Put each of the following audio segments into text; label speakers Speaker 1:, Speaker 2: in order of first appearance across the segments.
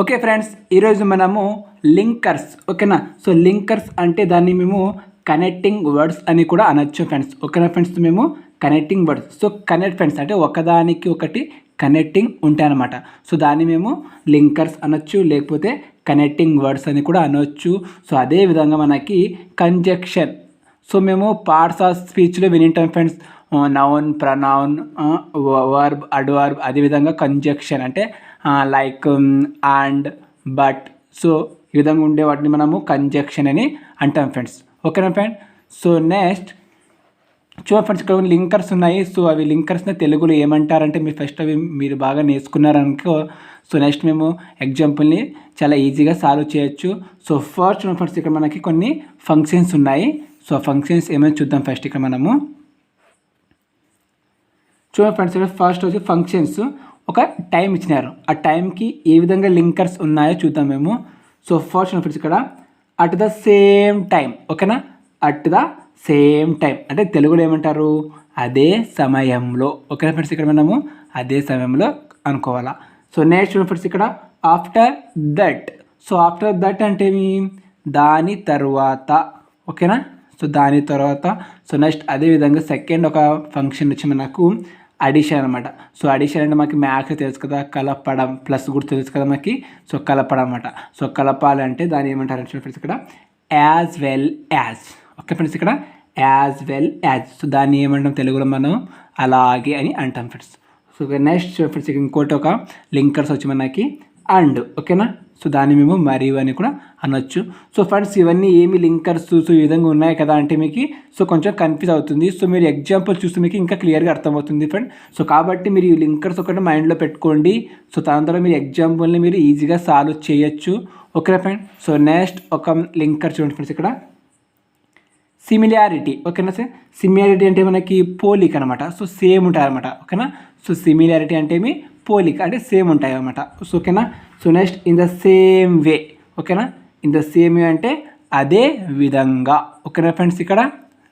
Speaker 1: Okay friends, ఈరోజు మనము linkers ఓకేనా. సో లింకర్స్ అంటే దాన్ని మేము కనెక్టింగ్ వర్డ్స్ అని కూడా అనొచ్చు ఫ్రెండ్స్. ఓకేనా ఫ్రెండ్స్, మేము connecting words. So connect friends అంటే ఒకదానికి ఒకటి కనెక్టింగ్ ఉంటాయన్నమాట. సో దాన్ని మేము లింకర్స్ అనొచ్చు, లేకపోతే కనెక్టింగ్ వర్డ్స్ అని కూడా అనొచ్చు. సో అదేవిధంగా మనకి కంజక్షన్. సో మేము పార్ట్స్ ఆఫ్ స్పీచ్లో వినింటాం friends. Noun, pronoun, verb, adverb. అదేవిధంగా కంజక్షన్ అంటే లైక్ అండ్, బట్. సో ఈ విధంగా ఉండే వాటిని మనము కంజక్షన్ అని అంటాం ఫ్రెండ్స్. ఓకేనా ఫ్రెండ్. సో నెక్స్ట్ చూడండి ఫ్రెండ్స్, ఇక్కడ లింకర్స్ ఉన్నాయి. సో అవి లింకర్స్ని తెలుగులో ఏమంటారంటే మీరు ఫస్ట్ అవి మీరు బాగా నేర్చుకున్నారనుకో. సో నెక్స్ట్ మేము ఎగ్జాంపుల్ని చాలా ఈజీగా సాల్వ్ చేయొచ్చు. సో ఫస్ట్ చూడండి ఫ్రెండ్స్, ఇక్కడ మనకి కొన్ని ఫంక్షన్స్ ఉన్నాయి. సో ఫంక్షన్స్ ఏమైనా చూద్దాం ఫస్ట్. ఇక్కడ మనము చూడండి ఫ్రెండ్స్, ఇక్కడ ఫస్ట్ వచ్చి ఫంక్షన్స్ ఒక టైం ఇచ్చినారు. ఆ టైంకి ఏ విధంగా లింకర్స్ ఉన్నాయో చూద్దాం మేము. సో ఫస్ట్ ఫ్రెండ్స్, ఇక్కడ అట్ ద సేమ్ టైం. ఓకేనా, అట్ ద సేమ్ టైం అంటే తెలుగులో ఏమంటారు, అదే సమయంలో. ఓకేనా ఫ్రెండ్స్, ఇక్కడ మనము అదే సమయంలో అనుకోవాలా. సో నెక్స్ట్ ఫ్రెండ్స్, ఇక్కడ after that. So after that అంటే దాని తర్వాత. ఓకేనా, సో దాని తర్వాత. సో నెక్స్ట్ అదేవిధంగా సెకండ్ ఒక ఫంక్షన్ వచ్చి మనకు అడిషన్ అనమాట. సో అడిషన్ అంటే మనకి మ్యాథ్స్ తెలుసు కదా, కలపడం. ప్లస్ కూడా తెలుసు కదా మనకి. సో కలపడం అనమాట. సో కలపాలంటే దాన్ని ఏమంటారు ఫ్రెండ్స్, ఇక్కడ as well as. Okay friends, ఇక్కడ యాజ్ వెల్ యాజ్. సో దాన్ని ఏమంటాం తెలుగులో మనం అలాగే అని అంటాం ఫ్రెండ్స్. సో నెక్స్ట్ ఫ్రెండ్స్, ఇంకోటి ఒక లింకర్స్ వచ్చి మనకి అండ్. ఓకేనా, సో దాన్ని మేము మరియు అని కూడా అనొచ్చు. సో ఫ్రెండ్స్, ఇవన్నీ ఏమి లింకర్స్ సో ఈ విధంగా ఉన్నాయి కదా అంటే మీకు సో కొంచెం కన్ఫ్యూజ్ అవుతుంది. సో మీరు ఎగ్జాంపుల్ చూస్తే మీకు ఇంకా క్లియర్గా అర్థమవుతుంది ఫ్రెండ్. సో కాబట్టి మీరు ఈ లింకర్స్ ఒకటి మైండ్లో పెట్టుకోండి. సో దాని తర్వాత మీరు ఎగ్జాంపుల్ని మీరు ఈజీగా సాల్వ్ చేయొచ్చు. Okay friend. సో నెక్స్ట్ ఒక లింకర్ చూడండి ఫ్రెండ్స్, ఇక్కడ సిమిలారిటీ. ఓకేనా సార్, సిమిలారిటీ అంటే మనకి పోలిక అనమాట. సో సేమ్ ఉంటాయి అనమాట. ఓకేనా, సో సిమిలారిటీ అంటే పోలిక అంటే సేమ్ ఉంటాయి అనమాట. సో ఓకేనా. So next in the same వే. ఓకేనా, ఇన్ ద సేమ్ వే అంటే అదే విధంగా. ఓకేనా ఫ్రెండ్స్, ఇక్కడ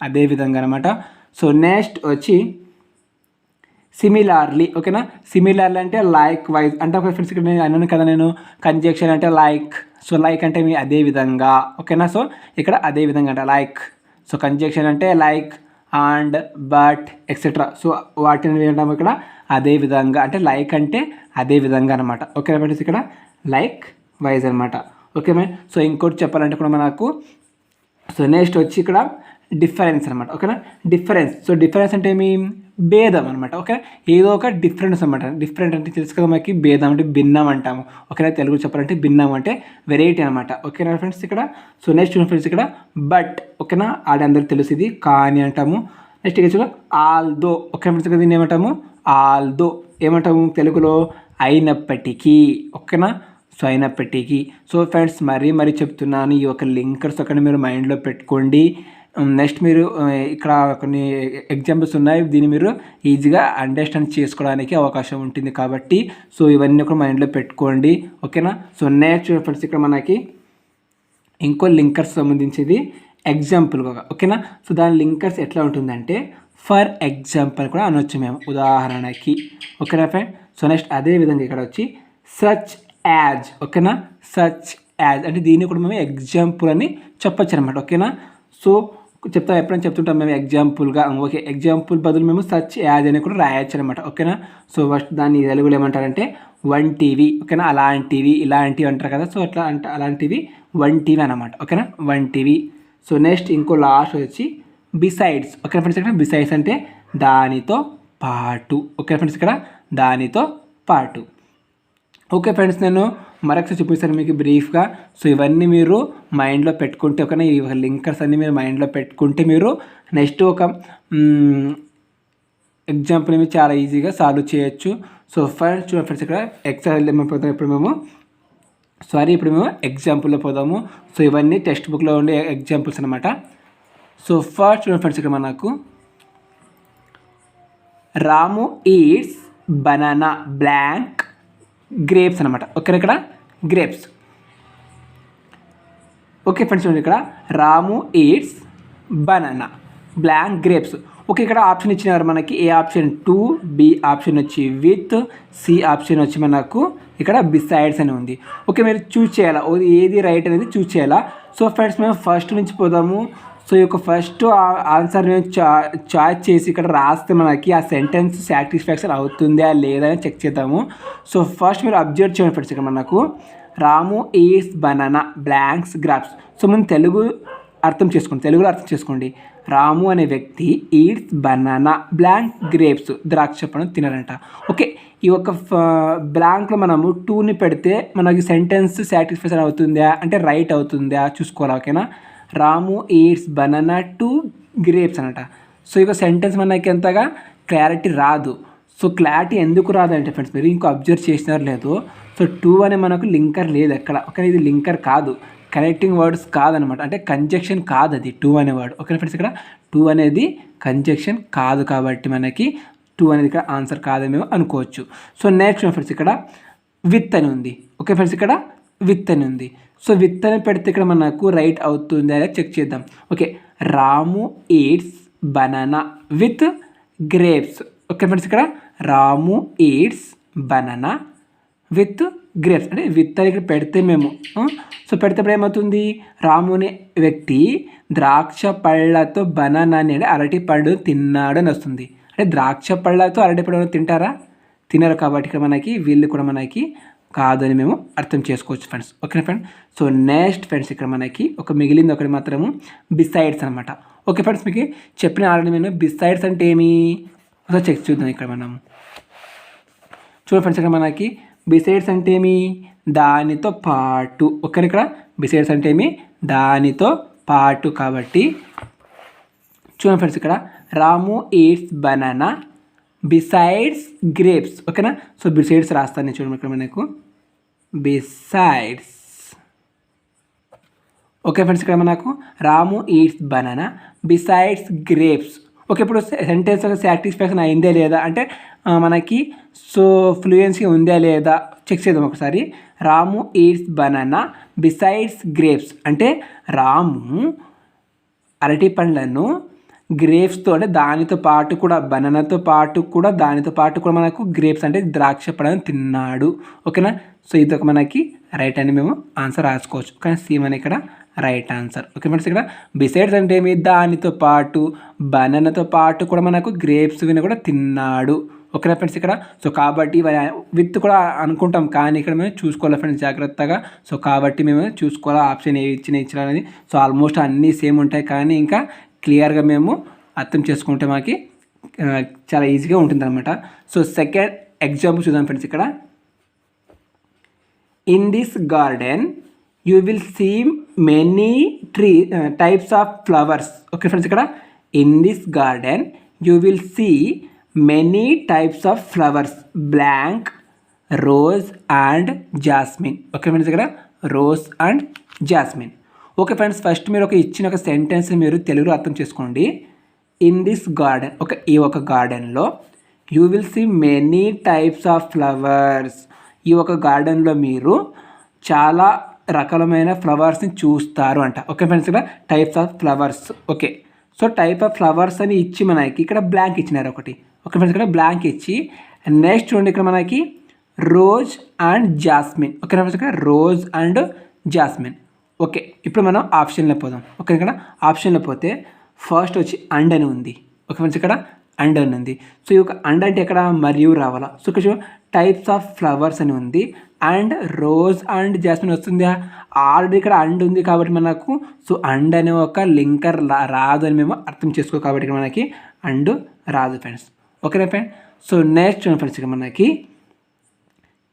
Speaker 1: అదే విధంగా అనమాట. సో నెక్స్ట్ వచ్చి సిమిలార్లీ. ఓకేనా, సిమిలార్లీ అంటే లైక్ వైజ్ అంటే ఫ్రెండ్స్ ఇక్కడ నేను అన్నాను కదా, నేను కంజక్షన్ అంటే లైక్. సో లైక్ అంటే అదే విధంగా. ఓకేనా, సో ఇక్కడ అదే విధంగా అంటే లైక్. సో కంజక్షన్ అంటే like, and, but, etcetera. So వాటిని వినడం ఇక్కడ అదే విధంగా అంటే లైక్ అంటే అదే విధంగా అనమాట. ఓకే ఫ్రెండ్స్, ఇక్కడ లైక్ వైజ్ అనమాట. Okay ma'am. సో ఇంకోటి చెప్పాలంటే కూడా మనకు సో నెక్స్ట్ వచ్చి ఇక్కడ డిఫరెన్స్ అనమాట. ఓకేనా, డిఫరెన్స్. సో డిఫరెన్స్ అంటే భేదం అనమాట. ఓకే, ఏదో ఒక డిఫరెన్స్ అనమాట. డిఫరెంట్ అంటే తెలుసు కదా మనకి, భేదం అంటే భిన్నం అంటాము. ఓకేనా, తెలుగు చెప్పాలంటే భిన్నం అంటే వెరైటీ అనమాట. ఓకేనా ఫ్రెండ్స్, ఇక్కడ సో నెక్స్ట్ ఫ్రెండ్స్, ఇక్కడ బట్. ఓకేనా, ఆడ అందరికి తెలుసు ఇది కానీ అంటాము. నెక్స్ట్ ఇక్కడ ఆల్దో. ఓకే ఫ్రెండ్స్, ఇక్కడ దీన్ని ఏమంటాము, ఆల్దో ఏమంటాము తెలుగులో, అయినప్పటికీ. ఓకేనా, సో అయినప్పటికీ. సో ఫ్రెండ్స్, మరీ చెప్తున్నాను, ఈ యొక్క లింకర్స్ అక్కడ మీరు మైండ్లో పెట్టుకోండి. నెక్స్ట్ మీరు ఇక్కడ కొన్ని ఎగ్జాంపుల్స్ ఉన్నాయి, దీన్ని మీరు ఈజీగా అండర్స్టాండ్ చేసుకోవడానికి అవకాశం ఉంటుంది కాబట్టి సో ఇవన్నీ కూడా మైండ్లో పెట్టుకోండి. ఓకేనా. సో నెక్స్ట్ ఫ్రెండ్స్, ఇక్కడ మనకి ఇంకో లింకర్స్ సంబంధించింది ఎగ్జాంపుల్గా. ఓకేనా, సో దాని లింకర్స్ ఎట్లా ఉంటుందంటే ఫర్ ఎగ్జాంపుల్ కూడా అనొచ్చు మేము, ఉదాహరణకి. ఓకేనా ఫ్రెండ్. సో నెక్స్ట్ అదేవిధంగా ఇక్కడ వచ్చి సచ్ యాజ్. ఓకేనా, సచ్ యాజ్ అంటే దీన్ని కూడా మేము ఎగ్జాంపుల్ అని చెప్పచ్చు అనమాట. ఓకేనా, సో ఎప్పుడైనా చెప్తుంటాం మేము ఎగ్జాంపుల్గా. ఓకే, ఎగ్జాంపుల్ బదులు మేము సచ్ యాజ్ అని కూడా రాయొచ్చు అనమాట. ఓకేనా, సో ఫస్ట్ దాన్ని తెలుగులో ఏమంటారంటే వంటివి. ఓకేనా, అలాంటివి, ఇలాంటివి అంటారు కదా. సో అట్లా అంటే అలాంటివి వంటివి అనమాట. ఓకేనా, వంటివి. సో నెక్స్ట్ ఇంకో లాస్ట్ వచ్చి బిసైడ్స్. ఓకే ఫ్రెండ్స్, ఇక్కడ బిసైడ్స్ అంటే దానితో పాటు. ఓకే ఫ్రెండ్స్, ఇక్కడ దానితో పాటు. ఓకే ఫ్రెండ్స్, నేను మరొకసారి చూపిస్తాను మీకు బ్రీఫ్గా. సో ఇవన్నీ మీరు మైండ్లో పెట్టుకుంటే, ఓకేనా, ఈ లింకర్స్ అన్నీ మీరు మైండ్లో పెట్టుకుంటే మీరు నెక్స్ట్ ఒక ఎగ్జాంపుల్ మీరు చాలా ఈజీగా సాల్వ్ చేయొచ్చు. సో ఫస్ట్ చూడండి ఫ్రెండ్స్, ఇక్కడ ఎక్సైజ్ ఇప్పుడు మేము ఎగ్జాంపుల్లో పోదాము. సో ఇవన్నీ టెక్స్ట్ బుక్లో ఉండే ఎగ్జాంపుల్స్ అనమాట. సో ఫస్ట్ చూడండి ఫ్రెండ్స్, ఇక్కడ మనకు Ramu eats banana blank grapes అనమాట. ఓకే, ఇక్కడ గ్రేప్స్. ఓకే ఫ్రెండ్స్, చూడండి ఇక్కడ Ramu eats banana blank grapes. Okay, ఇక్కడ ఆప్షన్ ఇచ్చినారు మనకి. ఏ ఆప్షన్ 2, బి ఆప్షన్ వచ్చి విత్, సి ఆప్షన్ వచ్చి మనకు ఇక్కడ బిసైడ్స్ అని ఉంది. ఓకే, మీరు చూస్ చేయాలా ఏది రైట్ అనేది చూస్ చేయాలా. సో ఫ్రెండ్స్ మేము ఫస్ట్ నుంచి పోదాము. సో ఈ యొక్క ఫస్ట్ ఆన్సర్ మేము చాయిస్ చేసి ఇక్కడ రాస్తే మనకి ఆ సెంటెన్స్ సాటిస్ఫాక్షన్ అవుతుందా లేదా అని చెక్ చేద్దాము. సో ఫస్ట్ మీరు అబ్జర్వ్ చేయండి ఫ్రెండ్స్. ఇక్కడ మనకు Ramu eats banana blanks grapes. So మనం తెలుగులో అర్థం చేసుకోండి. రాము అనే వ్యక్తి ఈట్స్ బనానా బ్లాంక్ గ్రేప్స్ ద్రాక్ష పండు తినారంట. ఓకే, ఈ యొక్క బ్లాంక్లో మనము 2ని పెడితే మనకి సెంటెన్స్ సాటిస్ఫాక్షన్ అవుతుందా అంటే రైట్ అవుతుందా చూసుకోవాలి. ఓకేనా, రాము ఈట్స్ బనానా 2 గ్రేప్స్ అనట. సో ఇక సెంటెన్స్ మనకి ఎంతగా క్లారిటీ రాదు. సో క్లారిటీ ఎందుకు రాదంటే ఫ్రెండ్స్ మీరు ఇంకో అబ్జర్వ్ చేసినారు లేదు. సో 2 అనే మనకు లింకర్ లేదు ఎక్కడ. ఓకే, ఇది లింకర్ కాదు, కనెక్టింగ్ వర్డ్స్ కాదనమాట, అంటే కంజక్షన్ కాదు అది 2 అనే వర్డ్. ఓకే ఫ్రెండ్స్, ఇక్కడ 2 అనేది కంజక్షన్ కాదు కాబట్టి మనకి 2 అనేది ఇక్కడ ఆన్సర్ కాదని మేము అనుకోవచ్చు. సో నెక్స్ట్ ఫ్రెండ్స్ ఇక్కడ విత్ అని ఉంది. ఓకే ఫ్రెండ్స్, ఇక్కడ విత్ అని ఉంది. సో విత్ అని పెడితే ఇక్కడ మనకు రైట్ అవుతుంది అనేది చెక్ చేద్దాం. Okay, Ramu eats banana with grapes. Okay friends, ఇక్కడ Ramu eats banana with grapes అంటే విత్ అని ఇక్కడ పెడితే మేము సో పెడితే ఏమవుతుంది, రాము అనే వ్యక్తి ద్రాక్ష పళ్ళతో బనానా అంటే అరటి పండు తిన్నాడు అని వస్తుంది. అంటే ద్రాక్ష పళ్ళతో అరటి పండు తింటారా? తినరు. కాబట్టి ఇక్కడ మనకి వీళ్ళు కూడా మనకి కాదు అని మేము అర్థం చేసుకోవచ్చు friends. Okay friends, so next friends ఇక్కడ మనకి మిగిలింది ఒకటి మాత్రము బిసైడ్స్ అనమాట. ఓకే ఫ్రెండ్స్, మీకు చెప్పిన ఆల్రెడీ నేను బిసైడ్స్ అంటే ఏమి ఒకసారి చెక్ చూద్దాం. ఇక్కడ మనం చూడండి ఫ్రెండ్స్, ఇక్కడ మనకి బిసైడ్స్ అంటే ఏమి దానితో పాటు. ఓకే, ఇక్కడ బిసైడ్స్ అంటే ఏమి దానితో పాటు కాబట్టి చూడండి ఫ్రెండ్స్, ఇక్కడ Ramu eats banana besides grapes. ఓకేనా, సో బిసైడ్స్ రాస్తాను నేను. చూడండి ఇక్కడ మనకు బిసైడ్స్. ఓకే ఫ్రెండ్స్, ఇక్కడ మనకు Ramu eats banana besides grapes. Okay, ఇప్పుడు సెంటెన్స్ ఒక సాటిస్ఫాక్షన్ అయిందే లేదా అంటే మనకి సో ఫ్లూయెన్సీ ఉందా లేదా చెక్ చేద్దాం ఒకసారి. రాము ఈట్స్ బనానా బిసైడ్స్ గ్రేప్స్ అంటే రాము అరటి పండ్లను గ్రేప్స్తో అంటే దానితో పాటు కూడా బనానాతో పాటు కూడా దానితో పాటు కూడా మనకు గ్రేప్స్ అంటే ద్రాక్ష పళ్ళను తిన్నాడు. ఓకేనా, సో ఇది ఒక మనకి రైట్ అని మేము ఆన్సర్ రాసుకోవచ్చు. కానీ సి మన ఇక్కడ రైట్ ఆన్సర్. ఓకే ఫ్రెండ్స్, ఇక్కడ బిసైడ్స్ అంటే ఏమి దానితో పాటు బనానాతో పాటు కూడా మనకు గ్రేప్స్ విని కూడా తిన్నాడు. ఓకేనా ఫ్రెండ్స్, ఇక్కడ సో కాబట్టి విత్ కూడా అనుకుంటాం కానీ ఇక్కడ మేము చూసుకోవాలి ఫ్రెండ్స్ జాగ్రత్తగా. సో కాబట్టి మేము చూసుకోవాలి ఆప్షన్ ఏ ఇచ్చిన అనేది. సో ఆల్మోస్ట్ అన్నీ సేమ్ ఉంటాయి కానీ ఇంకా క్లియర్గా మేము అర్థం చేసుకుంటే మాకు చాలా ఈజీగా ఉంటుంది అనమాట. సో సెకండ్ ఎగ్జాంపుల్ చూద్దాం ఫ్రెండ్స్. ఇక్కడ in this garden you will see many types of flowers. Okay friends, ఇక్కడ in this garden you will see many types of flowers blank rose and jasmine. Okay friends, ఇక్కడ rose and jasmine. Okay friends, first మీరు ఇచ్చిన ఒక sentence మీరు తెలుగులో అర్థం చేసుకోండి. In this garden, okay ఈ ఒక గార్డెన్లో you will see many types of flowers. ఈ ఒక గార్డెన్లో మీరు చాలా రకాలమైన ఫ్లవర్స్ని చూస్తారు అంట. ఓకే ఫ్రెండ్స్, ఇక్కడ types of flowers. Okay, so type of flowers అని ఇచ్చి మనకి ఇక్కడ బ్లాంక్ ఇచ్చినారు ఒకటి. ఓకే ఫ్రెండ్స్, ఇక్కడ బ్లాంక్ ఇచ్చి నెక్స్ట్ చూడండి ఇక్కడ మనకి rose and jasmine. Okay friends, ఇక్కడ రోజ్ అండ్ జాస్మిన్. ఓకే, ఇప్పుడు మనం ఆప్షన్లో పోదాం. ఓకే, ఇక్కడ ఆప్షన్లో పోతే ఫస్ట్ వచ్చి అండ్ అని ఉంది. ఓకే ఫ్రెండ్స్, ఇక్కడ అండ్ అని ఉంది. సో ఈ యొక్క అండ్ అంటే ఇక్కడ మరియు రావాలా. సో ఇక్కడ టైప్స్ ఆఫ్ ఫ్లవర్స్ అని ఉంది అండ్ రోజ్ అండ్ జాస్మిన్ వస్తుందా? ఆల్రెడీ ఇక్కడ అండ్ ఉంది కాబట్టి మనకు సో అండ్ అనే ఒక లింకర్ రాదు అని మేము అర్థం చేసుకో కాబట్టి ఇక్కడ మనకి అండ్ రాదు ఫ్రెండ్స్. ఓకేనా ఫ్రెండ్, సో నెక్స్ట్ చూడండి ఫ్రెండ్స్ ఇక్కడ మనకి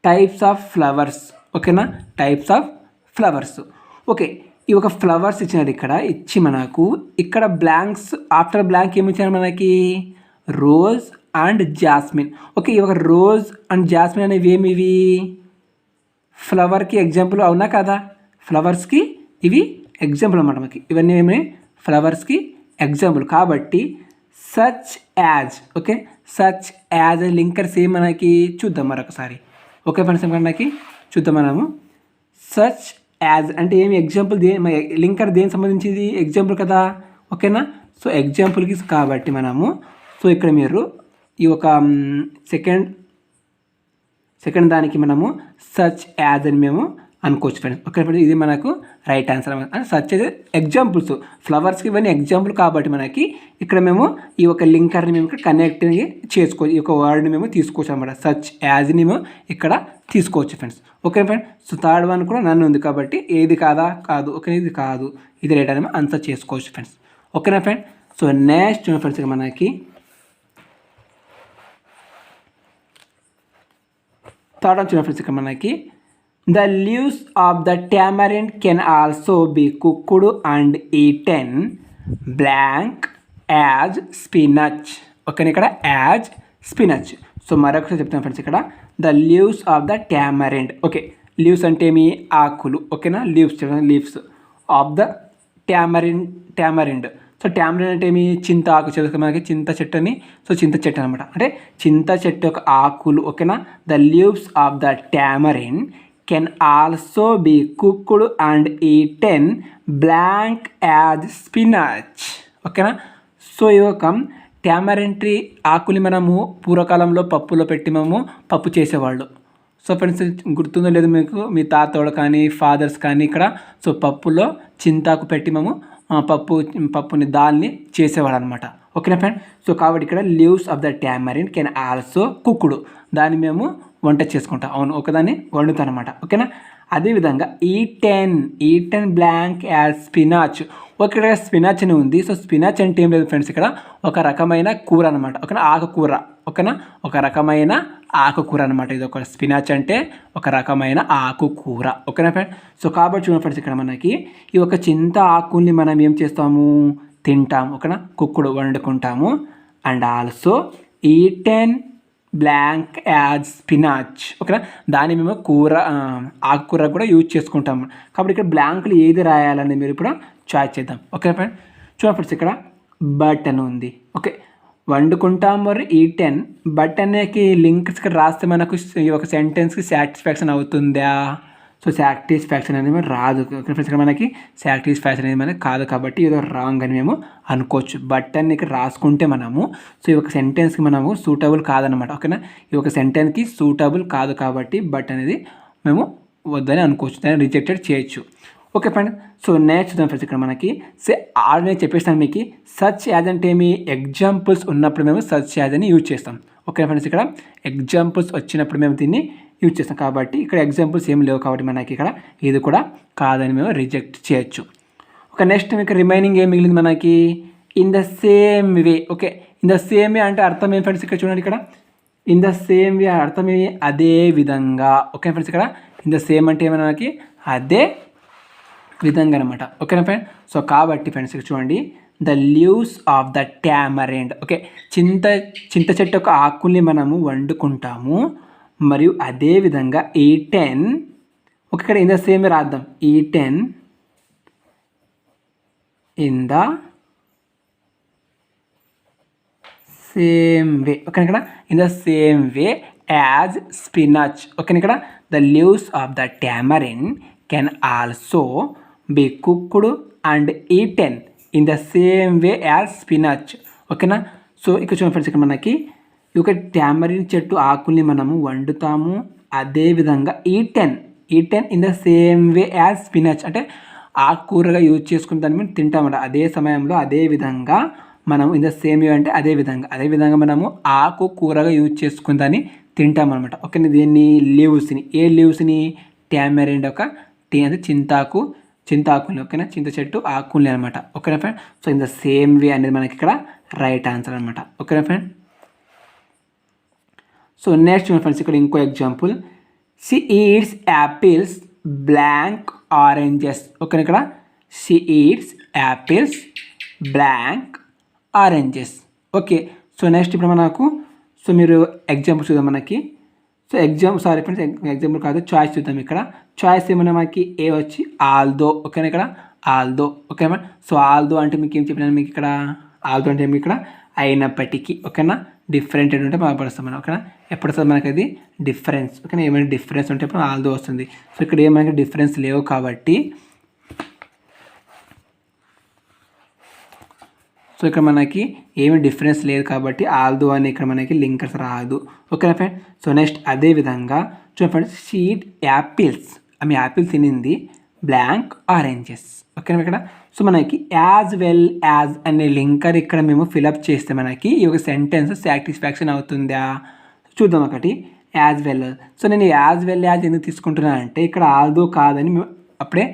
Speaker 1: టైప్స్ ఆఫ్ ఫ్లవర్స్. ఓకేనా, టైప్స్ ఆఫ్ ఫ్లవర్స్. ఓకే, ఈ ఒక ఫ్లవర్స్ ఇచ్చినారు ఇక్కడ ఇచ్చి మనకు ఇక్కడ బ్లాంక్స్ ఆఫ్టర్ బ్లాంక్ ఏమి ఇచ్చారు మనకి రోజ్ అండ్ జాస్మిన్. ఓకే, ఈ ఒక రోజ్ అండ్ జాస్మిన్ అనేవి ఏమివి ఫ్లవర్కి ఎగ్జాంపుల్ అవునా కదా? ఫ్లవర్స్కి ఇవి ఎగ్జాంపుల్ అన్నమాట. మనకి ఇవన్నీ ఏమి ఫ్లవర్స్కి ఎగ్జాంపుల్ కాబట్టి such as. Okay, such as linkers ఏం మనకి చూద్దాం మరొకసారి. ఓకే ఫ్రెండ్స్, మనకి చూద్దాం మనము. సచ్ యాజ్ అంటే ఏమి ఎగ్జాంపుల్ లింకర్ దేనికి సంబంధించింది ఎగ్జాంపుల్ కదా. ఓకేనా, సో ఎగ్జాంపుల్కి కాబట్టి మనము సో ఇక్కడ మీరు ఈ ఒక సెకండ్ దానికి మనము సచ్ యాజ్ అని మేము అనుకోవచ్చు ఫ్రెండ్స్. ఓకే, ఇది మనకు రైట్ ఆన్సర్ అనమాట. సచ్ యాజ్ ఎగ్జాంపుల్స్, ఫ్లవర్స్కి ఇవన్నీ ఎగ్జాంపుల్ కాబట్టి మనకి ఇక్కడ మేము ఈ ఒక లింకర్ని మేము ఇక్కడ కనెక్ట్ చేసుకోవచ్చు, ఈ యొక్క వర్డ్ని మేము తీసుకోవచ్చు అనమాట. సచ్ యాజ్ని మేము ఇక్కడ తీసుకోవచ్చు friends. Okay friends. So third one కూడా నన్ను ఉంది కాబట్టి ఏది కాదు. ఓకే, ఇది కాదు, ఇది రైట్ అని ఆన్సర్ చేసుకోవచ్చు ఫ్రెండ్స్. ఓకేనా ఫ్రెండ్. సో నెక్స్ట్ ఫ్రెండ్స్ మనకి థర్డ్ వచ్చిన ఫ్రెండ్స్ ఇక్కడ మనకి the leaves of the tamarind can also be cooked and eaten blank as spinach. ఓకేనా, ఇక్కడ యాజ్ స్పినచ్. సో మరొకసారి చెప్తాను ఫ్రెండ్స్, ఇక్కడ the leaves of the tamarind. Okay, leaves అంటే మీ ఆకులు. ఓకేనా, leaves of the tamarind. So tamarind అంటే మీ చింత ఆకు, మనకి చింత చెట్టు అని. సో చింత చెట్టు అనమాట, అంటే చింత చెట్టు యొక్క ఆకులు. ఓకేనా, the leaves of the tamarind can also be cooked and eaten blank as spinach. ఓకేనా. సో ఈ యొక్క టామరిన్ ట్రీ ఆకుని మనము పూర్వకాలంలో పప్పులో పెట్టి మేము పప్పు చేసేవాళ్ళు. సో ఫ్రెండ్స్ గుర్తుందో లేదు మీకు, మీ తాతోడు కానీ ఫాదర్స్ కానీ ఇక్కడ సో పప్పులో చింతాకు పెట్టి మేము పప్పుని దాల్ని చేసేవాడు అనమాట. ఓకేనా ఫ్రెండ్. సో కాబట్టి ఇక్కడ leaves of the tamarind can also cooked, దాన్ని మేము వంట చేసుకుంటాం. అవును, ఒకదాన్ని వండుతాం అనమాట. ఓకేనా. అదేవిధంగా ఈటెన్ బ్లాంక్ యాజ్ స్పినాచ్. ఇక్కడ స్పినాచ్ అని ఉంది. సో స్పినాచ్ అంటే ఏం లేదు ఫ్రెండ్స్, ఇక్కడ ఒక రకమైన కూర అనమాట. ఓకేనా, ఆకుకూర. ఓకేనా, ఒక రకమైన ఆకుకూర అనమాట. ఇది ఒక స్పినాచ్ అంటే ఒక రకమైన ఆకుకూర. ఓకేనా ఫ్రెండ్. సో కాబట్టి చూడండి ఫ్రెండ్స్, ఇక్కడ మనకి ఈ ఒక చింత ఆకుల్ని మనం ఏం చేస్తాము, తింటాము. ఓకేనా, కుక్కుడు వండుకుంటాము. And also eaten blank as spinach. ఓకేనా, దాన్ని మేము ఆకుకూర కూడా యూజ్ చేసుకుంటాము. కాబట్టి ఇక్కడ బ్లాంక్లు ఏది రాయాలని మీరు ఇప్పుడు చాయిస్ చేద్దాం. Okay friend. చూడండి ఫ్రెండ్స్, ఇక్కడ బట్ అని ఉంది. ఓకే, వండుకుంటాం మరి ఈటెన్ బట్ అనేకి లింక్స్ ఇక్కడ రాస్తే మనకు ఈ ఒక సెంటెన్స్కి సాటిస్ఫాక్షన్ అవుతుందా? సో సాటిస్ఫాక్షన్ అనేది మనకు రాదు. ఫ్రెండ్స్, ఇక్కడ మనకి సాటిస్ఫాక్షన్ అనేది మనకి కాదు కాబట్టి ఏదో రాంగ్ అని మేము అనుకోవచ్చు. బట్ అని ఇక్కడ రాసుకుంటే మనము సో ఈ ఒక సెంటెన్స్కి మనము సూటబుల్ కాదనమాట. ఓకేనా, ఈ ఒక సెంటెన్స్కి సూటబుల్ కాదు కాబట్టి బట్ అనేది మేము వద్దని అనుకోవచ్చు, దాన్ని రిజెక్టెడ్ చేయొచ్చు. Okay friend. సో నెక్స్ట్ చూద్దాం ఫ్రెండ్స్, ఇక్కడ మనకి ఆల్రెడీ చెప్పేస్తాను మీకు, సచ్ యాజ్ అంటే మీ ఎగ్జాంపుల్స్ ఉన్నప్పుడు మేము సచ్ యాజ్ అని యూజ్ చేస్తాం. ఓకే ఫ్రెండ్స్, ఇక్కడ ఎగ్జాంపుల్స్ వచ్చినప్పుడు మేము దీన్ని యూజ్ చేస్తాం కాబట్టి ఇక్కడ ఎగ్జాంపుల్స్ ఏం లేవు కాబట్టి మనకి ఇక్కడ ఇది కూడా కాదని మేము రిజెక్ట్ చేయొచ్చు. ఓకే, నెక్స్ట్ మీకు రిమైనింగ్ ఏం మిగిలింది మనకి, in the same way. Okay, in the same వే అంటే అర్థం ఏం ఫ్రెండ్స్, ఇక్కడ చూడండి, ఇక్కడ ఇన్ ద సేమ్ వే అర్థం ఏమి, అదే విధంగా. ఓకే ఫ్రెండ్స్, ఇక్కడ ఇన్ ద సేమ్ అంటే ఏమైనా మనకి అదే విధంగా అనమాట. ఓకేనా ఫ్రెండ్. సో కాబట్టి ఫ్రెండ్స్ ఇక్కడ చూడండి, the leaves of the tamarind. Okay, చింత చెట్టు యొక్క ఆకుల్ని మనము వండుకుంటాము మరియు అదేవిధంగా ఈటెన్. ఓకే, ఇక్కడ ఇన్ ద సేమ్ రాద్దాం, eaten in the same way. Okay, ఇక్కడ in the same way as spinach. Okay, ఇక్కడ the leaves of the tamarind can also be cooked and eaten in the same way as spinach. ఓకేనా. So ఇక్కడ చూడండి friends, ఇక్కడ మనకి ఈ యొక్క tamarind చెట్టు ఆకుల్ని మనము వండుతాము, అదేవిధంగా eaten in the same way as spinach అంటే ఆకుకూరగా యూజ్ చేసుకుని దాన్ని మేము తింటామన్నమాట. అదే సమయంలో అదే విధంగా మనం ఇన్ ద సేమ్ వే అంటే అదేవిధంగా మనము ఆకుకూరగా యూజ్ చేసుకుని దాన్ని తింటామన్నమాట. ఓకే, దీన్ని లీవ్స్ని టామరిన్ ఒక అంటే చింతాకుల్ని. ఓకేనా, చింత చెట్టు ఆకుల్ని అనమాట. ఓకేనా friend. So in the same వే అనేది మనకి ఇక్కడ రైట్ ఆన్సర్ అనమాట. ఓకేనా ఫ్రెండ్. సో నెక్స్ట్ ఫ్రెండ్స్, ఇక్కడ ఇంకో example, she eats apples blank oranges. ఓకేనా, ఇక్కడ she eats apples blank oranges. Okay, so next ఇప్పుడు మనకు సో మీరు ఎగ్జాంపుల్ చూద్దాం మనకి. సో ఫ్రెండ్స్, ఎగ్జాంపుల్ కాదు, చాయిస్ చూద్దాం. ఇక్కడ చాయిస్ ఏమైనా మనకి ఏ వచ్చి ఆల్దో. ఓకేనా, ఇక్కడ ఆల్దో. ఓకేనా. సో ఆల్దో అంటే మీకు ఏం చెప్పినాను, మీకు ఇక్కడ ఆల్దో అంటే మీకు ఇక్కడ అయినప్పటికీ. ఓకేనా, డిఫరెంట్ ఉంటే బాగుపడుస్తాం మనం. ఓకేనా, ఎప్పుడు వస్తుంది మనకి అది డిఫరెన్స్. ఓకేనా, ఏమైనా డిఫరెన్స్ ఉంటే ఇప్పుడు ఆల్దో వస్తుంది. సో ఇక్కడ ఏమైనా డిఫరెన్స్ లేవు కాబట్టి సో ఇక్కడ మనకి ఏమి డిఫరెన్స్ లేదు కాబట్టి ఆల్దో అని ఇక్కడ మనకి లింకర్స్ రాదు. ఓకేనా ఫ్రెండ్. సో నెక్స్ట్ అదేవిధంగా చూడండి ఫ్రెండ్స్, షీట్ యాపిల్స్, ఆమె యాపిల్ తినింది, బ్లాంక్ ఆరెంజెస్. ఓకేనా ఇక్కడ. సో మనకి యాజ్ వెల్ యాజ్ అనే లింకర్ ఇక్కడ మేము ఫిలప్ చేస్తే మనకి ఈ యొక్క సెంటెన్స్ సాటిస్ఫాక్షన్ అవుతుందా చూద్దాం. ఒకటి యాజ్ వెల్. సో నేను యాజ్ వెల్ యాజ్ ఎందుకు తీసుకుంటున్నాను అంటే ఇక్కడ ఆల్దో కాదని మేము అప్పుడే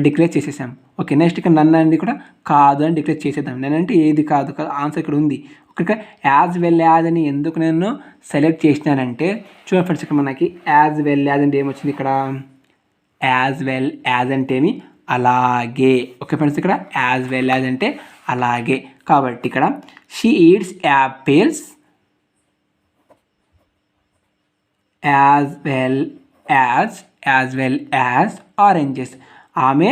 Speaker 1: డిక్లేర్ చేసేసాం. ఓకే. నెక్స్ట్ ఇక్కడ నన్ను అండి కూడా కాదు అని డిక్లేర్ చేసేద్దాం. నేనంటే ఏది కాదు కదా, ఆన్సర్ ఇక్కడ ఉంది. ఇక్కడ యాజ్ వెల్ యాజ్ అని ఎందుకు నేను సెలెక్ట్ చేసినానంటే చూడండి ఫ్రెండ్స్, ఇక్కడ మనకి యాజ్ వెల్ యాజ్ అంటే ఏమొచ్చింది, ఇక్కడ యాజ్ వెల్ యాజ్ అంటే ఏమి అలాగే. ఓకే ఫ్రెండ్స్, ఇక్కడ యాజ్ వెల్ యాజ్ అంటే అలాగే. కాబట్టి ఇక్కడ she eats apples as well as oranges. ఆమె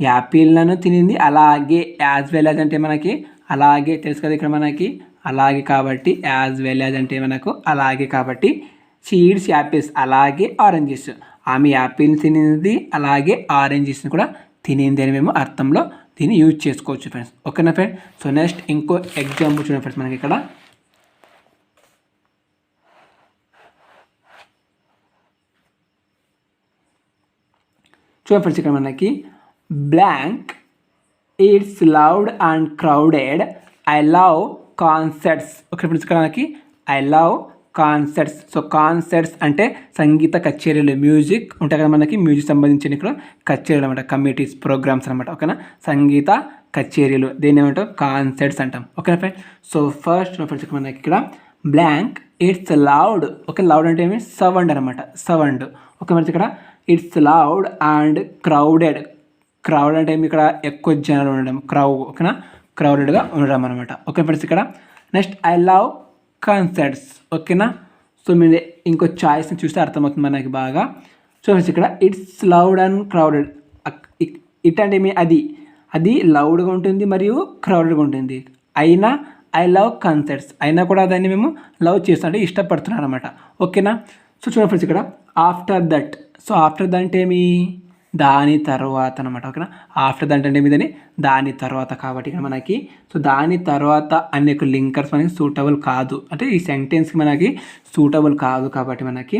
Speaker 1: యాపిల్లను తినింది అలాగే. యాజ్ వెల్ యాజ్ అంటే మనకి అలాగే తెలుసు కదా, ఇక్కడ మనకి అలాగే కాబట్టి యాజ్ వెల్ యాజ్ అంటే మనకు అలాగే కాబట్టి షీ ఈట్స్ యాపిల్స్ అలాగే ఆరెంజెస్. ఆమె యాపిల్ తినింది అలాగే ఆరెంజెస్ని కూడా తినింది అని మేము అర్థంలో దీన్ని యూజ్ చేసుకోవచ్చు ఫ్రెండ్స్. ఓకేనా ఫ్రెండ్. సో నెక్స్ట్ ఇంకో ఎగ్జాంపుల్ చూడండి ఫ్రెండ్స్, మనకి ఇక్కడ చూడండి ఫ్రెండ్స్, ఇక్కడ మనకి blank it's loud and crowded, I love concerts. Okay friends, ఇక్కడ మనకి I love concerts. So concerts అంటే సంగీత కచేరీలు, మ్యూజిక్ ఉంటాయి కదా మనకి, మ్యూజిక్ సంబంధించిన ఇక్కడ కచేరీలు అనమాట, కమిటీస్, ప్రోగ్రామ్స్ అనమాట. ఓకేనా, సంగీత కచేరీలు దేని ఏమంటాం, కాన్సర్ట్స్ అంటాం. ఓకేనా ఫ్రెండ్. సో ఫస్ట్ ఫ్రెండ్స్ మనకి ఇక్కడ blank it's loud. Okay, loud అంటే ఏమి సౌండ్ అనమాట, సౌండ్. ఓకే ఫ్రెండ్స్, ఇక్కడ it's loud and crowded. Crowd అంటే ఏమి ఇక్కడ ఎక్కువ జనాలు ఉండడం, ఓకేనా, క్రౌడెడ్గా ఉండడం అనమాట. ఓకే ఫ్రెండ్స్, ఇక్కడ నెక్స్ట్ ఐ లవ్ కాన్సర్ట్స్. ఓకేనా. సో మీరు ఇంకో చాయిస్ని చూస్తే అర్థమవుతుంది మనకి బాగా. సో ఫ్రెండ్స్, ఇక్కడ it's loud and crowded. It అంటే ఏమి అది లౌడ్గా ఉంటుంది మరియు క్రౌడెడ్గా ఉంటుంది. అయినా ఐ లవ్ కాన్సర్ట్స్, అయినా కూడా దాన్ని మేము లవ్ చేస్తాం అంటే ఇష్టపడుతున్నాను అనమాట. ఓకేనా. సో చూడండి ఫ్రెండ్స్, ఇక్కడ after that. So after that అంటే ఏమి దాని తర్వాత అనమాట. ఓకేనా, ఆఫ్టర్ దట్ అంటే ఏమి దాని తర్వాత. కాబట్టి ఇక్కడ మనకి సో దాని తర్వాత అనే లింకర్స్ మనకి సూటబుల్ కాదు, అంటే ఈ సెంటెన్స్కి మనకి సూటబుల్ కాదు. కాబట్టి మనకి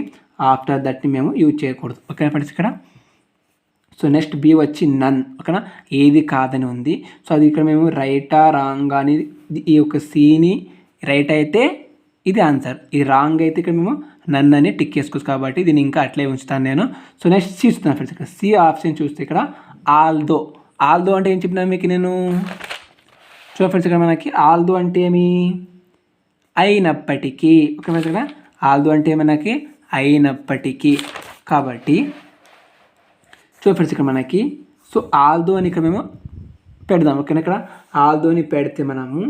Speaker 1: ఆఫ్టర్ దట్ని మేము యూజ్ చేయకూడదు. ఓకేనా ఫ్రెండ్స్, ఇక్కడ సో నెక్స్ట్ బి వచ్చి నన్. ఓకేనా, ఏది కాదని ఉంది. సో అది ఇక్కడ మేము రైటా రాంగ్ అని, ఈ యొక్క సిని రైట్ అయితే ఇది ఆన్సర్, ఇది రాంగ్ అయితే ఇక్కడ మేము నన్ను అని టిక్ చేసుకోవచ్చు. కాబట్టి దీన్ని ఇంకా అట్లే ఉంచుతాను నేను. సో నెక్స్ట్ సి ఇస్తున్నాను ఫ్రెండ్స్, ఇక్కడ సి ఆప్షన్ చూస్తే ఇక్కడ ఆల్దో. ఆల్దో అంటే ఏం చెప్పినా మీకు నేను చూడండి ఫ్రెండ్స్, ఇక్కడ మనకి ఆల్దో అంటే ఏమి అయినప్పటికీ. ఓకే ఫ్రెండ్స్, ఇక్కడ ఆల్దో అంటే మనకి అయినప్పటికీ. కాబట్టి చూడండి ఫ్రెండ్స్, ఇక్కడ మనకి సో ఆల్దో అని ఇక్కడ మేము పెడదాం. ఓకేనా, ఇక్కడ ఆల్దోని పెడితే మనము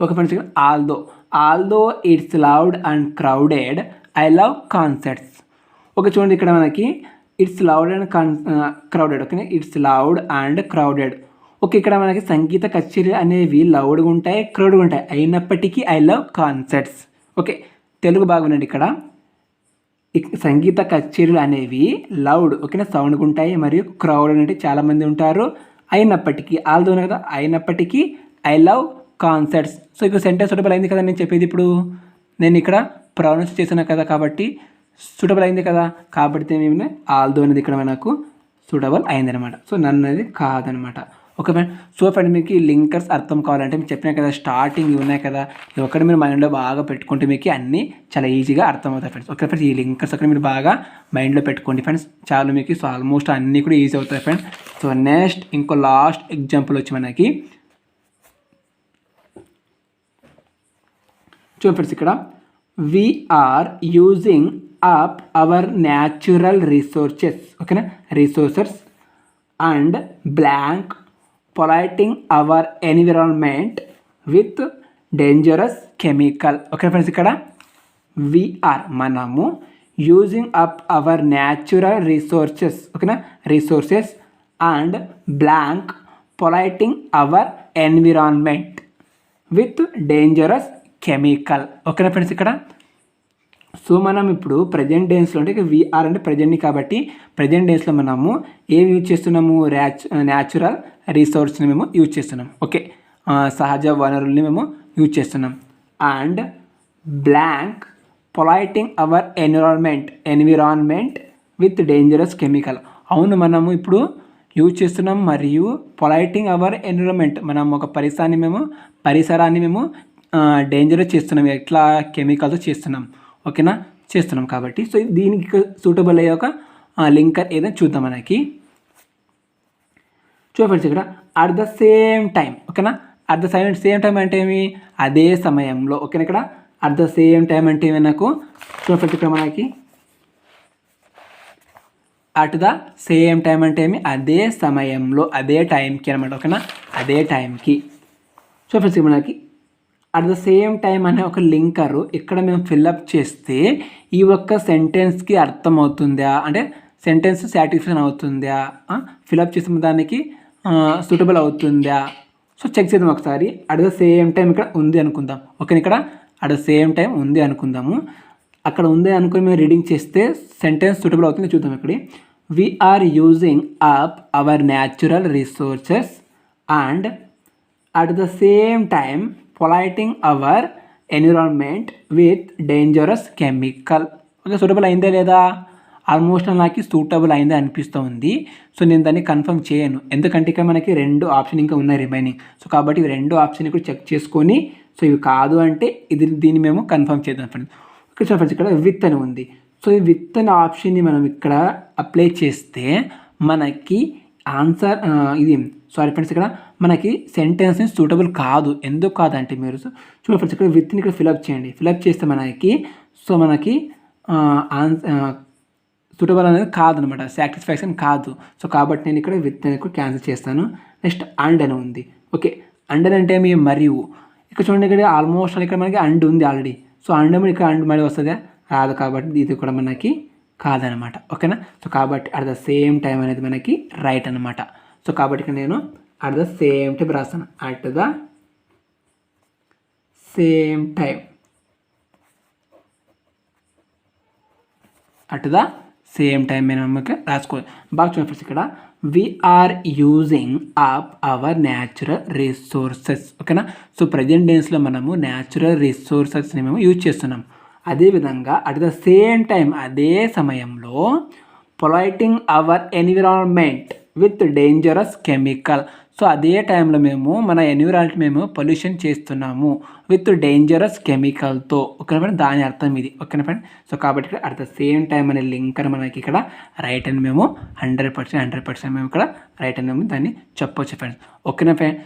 Speaker 1: ఓకే ఫ్రెండ్స్, ఇక్కడ although it's loud and crowded, I love concerts. Okay చూడండి, ఇక్కడ మనకి it's loud and crowded. Okay, it's loud and crowded. Okay, ఇక్కడ మనకి సంగీత కచేరీలు అనేవి లౌడ్గా ఉంటాయి, క్రౌడ్గా ఉంటాయి. అయినప్పటికీ I love concerts. Okay, Telugu బాగుండండి. ఇక్కడ సంగీత కచేరీలు అనేవి లౌడ్, ఓకేనా, సౌండ్గా ఉంటాయి మరియు క్రౌడ్ అంటే చాలామంది ఉంటారు. అయినప్పటికీ ఆల్దోనే కదా, అయినప్పటికీ ఐ లవ్ కాన్సర్ట్స్. సో ఇక్కడ సెంటెన్స్ సూటబుల్ అయింది కదా నేను చెప్పేది. ఇప్పుడు నేను ఇక్కడ ప్రొనౌన్స్ చేశాను కదా, కాబట్టి సూటబుల్ అయింది కదా. కాబట్టి మేము ఆల్దో అనేది ఇక్కడ మనకు సూటబుల్ అయిందనమాట. సో నన్ను అనేది కాదనమాట. Okay friend. సో ఫ్రెండ్, మీకు ఈ లింకర్స్ అర్థం కావాలంటే మీకు చెప్పినా కదా స్టార్టింగ్ ఇవి ఉన్నాయి కదా, ఇవి ఒకటి మీరు మైండ్లో బాగా పెట్టుకుంటే మీకు అన్నీ చాలా ఈజీగా అర్థమవుతాయి ఫ్రెండ్స్. ఓకే ఫ్రెండ్స్, ఈ లింకర్స్ ఒకటి మీరు బాగా మైండ్లో పెట్టుకోండి ఫ్రెండ్స్, చాలా మీకు సో ఆల్మోస్ట్ అన్నీ కూడా ఈజీ అవుతాయి ఫ్రెండ్స్. సో నెక్స్ట్ ఇంకో లాస్ట్ ఎగ్జాంపుల్ వచ్చి మనకి చూడండి ఫ్రెండ్స్, ఇక్కడ we are using up our natural resources. ఓకేనా, resources and blank polluting our environment with dangerous chemical. Okay friends, ఇక్కడ వీఆర్ మనము using up our natural resources. ఓకేనా, resources and blank polluting our environment with dangerous chemical. ఓకేనా friends, ఇక్కడ so మనం ఇప్పుడు present డేస్లో అంటే వీఆర్ అంటే ప్రజెంట్ని కాబట్టి ప్రజెంట్ డేస్లో మనము ఏం యూజ్ చేస్తున్నాము న్యాచురల్ రిసోర్స్ని మేము యూజ్ చేస్తున్నాం. ఓకే, సహజ వనరుల్ని మేము యూజ్ చేస్తున్నాం. And blank polluting our environment with dangerous chemical. అవును, మనము ఇప్పుడు యూజ్ చేస్తున్నాం మరియు పొలైటింగ్ అవర్ ఎన్విరాన్మెంట్, మనం ఒక పరిసరాన్ని మేము డేంజరస్ చేస్తున్నాం. ఎట్లా కెమికల్తో చేస్తున్నాం. ఓకేనా, చేస్తున్నాం కాబట్టి సో దీనికి సూటబుల్ అయ్యే ఒక లింకర్ ఏదైనా చూద్దాం. మనకి ఫ్రెండ్స్ ఇక్కడ అట్ ద సేమ్ టైం. ఓకేనా, అట్ ద సేమ్ టైం అంటే ఏమి, అదే సమయంలో. ఓకేనా, ఇక్కడ అట్ ద సేమ్ టైం అంటే ఏమి నాకు ఫ్రెండ్స్ ఇక్కడ మనకి అట్ ద సేమ్ టైం అంటే ఏమి, అదే సమయంలో, అదే టైంకి అనమాట. ఓకేనా, అదే టైంకి. ఫ్రెండ్స్ మనకి అట్ ద సేమ్ టైం అనే ఒక లింకరు ఇక్కడ మేము ఫిల్అప్ చేస్తే ఈ ఒక్క సెంటెన్స్కి అర్థమవుతుందా, అంటే సెంటెన్స్ సాటిస్ఫాక్షన్ అవుతుందా, ఫిల్అప్ చేసిన దానికి సూటబుల్ అవుతుందా, సో చెక్ చేద్దాం ఒకసారి. అట్ ద సేమ్ టైం ఇక్కడ ఉంది అనుకుందాం. ఓకే, ఇక్కడ అట్ ద సేమ్ టైం ఉంది అనుకుందాము. అక్కడ ఉంది అనుకుని మేము రీడింగ్ చేస్తే సెంటెన్స్ సూటబుల్ అవుతుంది చూద్దాం. ఇక్కడ we are using up our natural resources and at the same time polluting our environment with dangerous chemical. Okay, suitable అయిందే లేదా? ఆల్మోస్ట్ నాకు సూటబుల్ అయిందే అనిపిస్తుంది. సో నేను దాన్ని కన్ఫర్మ్ చేయను, ఎందుకంటే ఇక్కడ మనకి 2 ఆప్షన్ ఇంకా ఉన్నాయి రిమైనింగ్. సో కాబట్టి ఇవి 2 ఆప్షన్ కూడా చెక్ చేసుకొని, సో ఇవి కాదు అంటే దీన్ని మేము కన్ఫర్మ్ చేద్దాం ఫ్రెండ్స్. ఓకే ఫ్రెండ్స్, ఇక్కడ విత్ అని ఉంది. సో ఈ విత్ అనే ఆప్షన్ని మనం ఇక్కడ అప్లై చేస్తే మనకి ఆన్సర్ ఫ్రెండ్స్ ఇక్కడ మనకి సెంటెన్స్ సూటబుల్ కాదు. ఎందుకు కాదంటే మీరు చూడండి ఫ్రెండ్స్, ఇక్కడ విత్ని ఇక్కడ ఫిల్అప్ చేయండి. ఫిల్అప్ చేస్తే మనకి సూటబుల్ అనేది కాదనమాట, సాటిస్ఫాక్షన్ కాదు. సో కాబట్టి నేను ఇక్కడ విత్ అనేది క్యాన్సిల్ చేస్తాను. నెక్స్ట్ అండ్ అని ఉంది. ఓకే, అండ్ అంటే మీ మరియు ఇక్కడ చూడండి, ఇక్కడ ఆల్మోస్ట్ ఇక్కడ మనకి అండ్ ఉంది ఆల్రెడీ. సో అండ్ ఇక్కడ అండ్ మళ్ళీ వస్తుందా, రాదు. కాబట్టి ఇది కూడా మనకి కాదనమాట. ఓకేనా, సో కాబట్టి అట్ ద సేమ్ టైం అనేది మనకి రైట్ అనమాట. సో కాబట్టి ఇక్కడ నేను అట్ ద సేమ్ టైం రాస్తాను. At the same time, at the same time మేము రాసుకోవాలి. బాగా చూడండి ఫ్రెండ్స్, ఇక్కడ we are using up our natural resources. ఓకేనా, సో ప్రజెంట్ డేస్లో మనము న్యాచురల్ రిసోర్సెస్ని మేము యూజ్ చేస్తున్నాం. అదేవిధంగా అట్ ద సేమ్ టైం, అదే సమయంలో polluting our environment with dangerous chemical. So అదే టైంలో మేము మన ఎన్విరాన్మెంట్ మేము పొల్యూషన్ చేస్తున్నాము విత్ డేంజరస్ కెమికల్తో. ఓకేనా ఫ్రెండ్, దాని అర్థం ఇది. ఓకేనా ఫ్రెండ్, సో కాబట్టి ఇక్కడ అట్ ద సేమ్ టైం అనే లింక్ అని మనకి ఇక్కడ రైట్ అని మేము 100% మేము ఇక్కడ రైట్ అని మేము దాన్ని చెప్పవచ్చు ఫ్రెండ్స్. ఓకేనా ఫ్రెండ్.